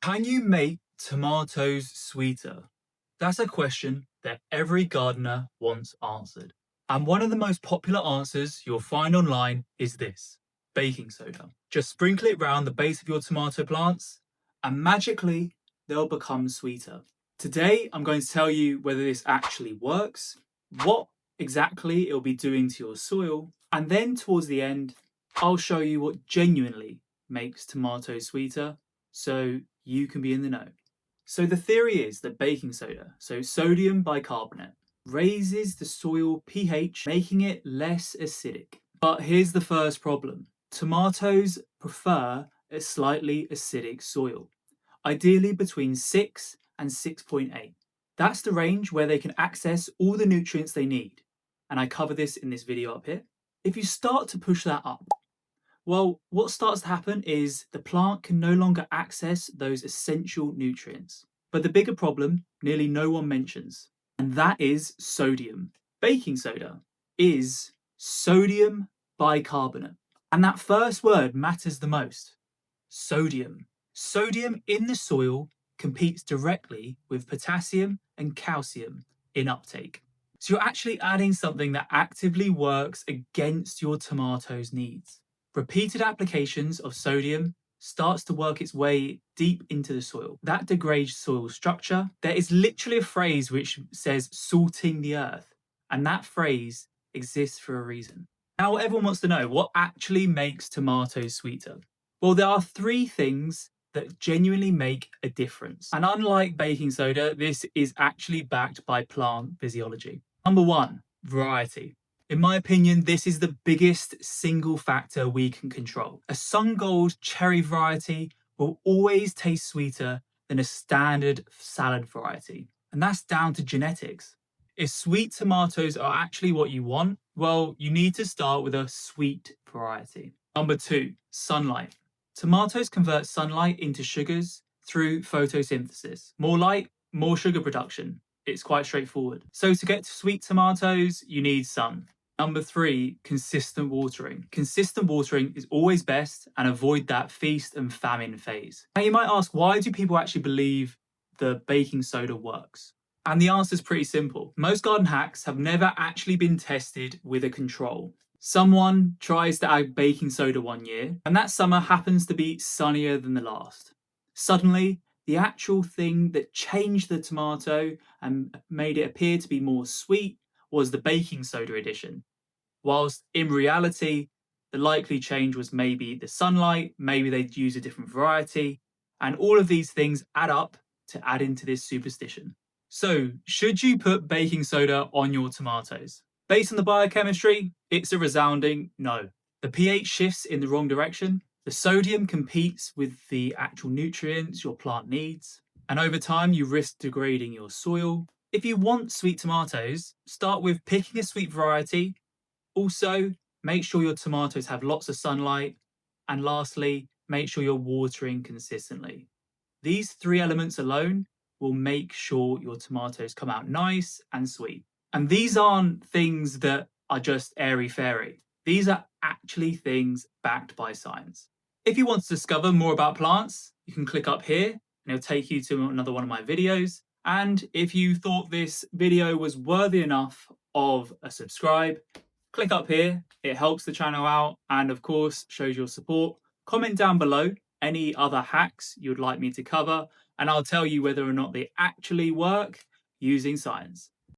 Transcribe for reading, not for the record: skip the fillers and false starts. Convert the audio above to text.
Can you make tomatoes sweeter? That's a question that every gardener wants answered. And one of the most popular answers you'll find online is this: baking soda. Just sprinkle it round the base of your tomato plants, and magically they'll become sweeter. Today, I'm going to tell you whether this actually works, what exactly it'll be doing to your soil, and then towards the end, I'll show you what genuinely makes tomatoes sweeter so you can be in the know. So the theory is that baking soda, so sodium bicarbonate, raises the soil pH, making it less acidic. But here's the first problem. Tomatoes prefer a slightly acidic soil, ideally between 6 and 6.8. That's the range where they can access all the nutrients they need. And I cover this in this video up here. If you start to push that up, well, what starts to happen is the plant can no longer access those essential nutrients. But the bigger problem, nearly no one mentions, and that is sodium. Baking soda is sodium bicarbonate. And that first word matters the most: sodium. Sodium in the soil competes directly with potassium and calcium in uptake. So you're actually adding something that actively works against your tomatoes' needs. Repeated applications of sodium starts to work its way deep into the soil. That degrades soil structure. There is literally a phrase which says salting the earth, and that phrase exists for a reason. Now everyone wants to know what actually makes tomatoes sweeter. Well, there are three things that genuinely make a difference. And unlike baking soda, this is actually backed by plant physiology. Number one, variety. In my opinion, this is the biggest single factor we can control. A sun gold cherry variety will always taste sweeter than a standard salad variety. And that's down to genetics. If sweet tomatoes are actually what you want, well, you need to start with a sweet variety. Number two, sunlight. Tomatoes convert sunlight into sugars through photosynthesis. More light, more sugar production. It's quite straightforward. So to get to sweet tomatoes, you need sun. Number three, consistent watering. Consistent watering is always best, and avoid that feast and famine phase. Now you might ask, why do people actually believe the baking soda works? And the answer is pretty simple. Most garden hacks have never actually been tested with a control. Someone tries to add baking soda one year, and that summer happens to be sunnier than the last. Suddenly, the actual thing that changed the tomato and made it appear to be more sweet was the baking soda addition. Whilst in reality, the likely change was maybe the sunlight, maybe they'd use a different variety, and all of these things add up to add into this superstition. So, should you put baking soda on your tomatoes? Based on the biochemistry, it's a resounding no. The pH shifts in the wrong direction, the sodium competes with the actual nutrients your plant needs, and over time you risk degrading your soil. If you want sweet tomatoes, start with picking a sweet variety. Also, make sure your tomatoes have lots of sunlight. And lastly, make sure you're watering consistently. These three elements alone will make sure your tomatoes come out nice and sweet. And these aren't things that are just airy-fairy. These are actually things backed by science. If you want to discover more about plants, you can click up here and it'll take you to another one of my videos. And if you thought this video was worthy enough of a subscribe, click up here. It helps the channel out and of course shows your support. Comment down below any other hacks you'd like me to cover, and I'll tell you whether or not they actually work using science.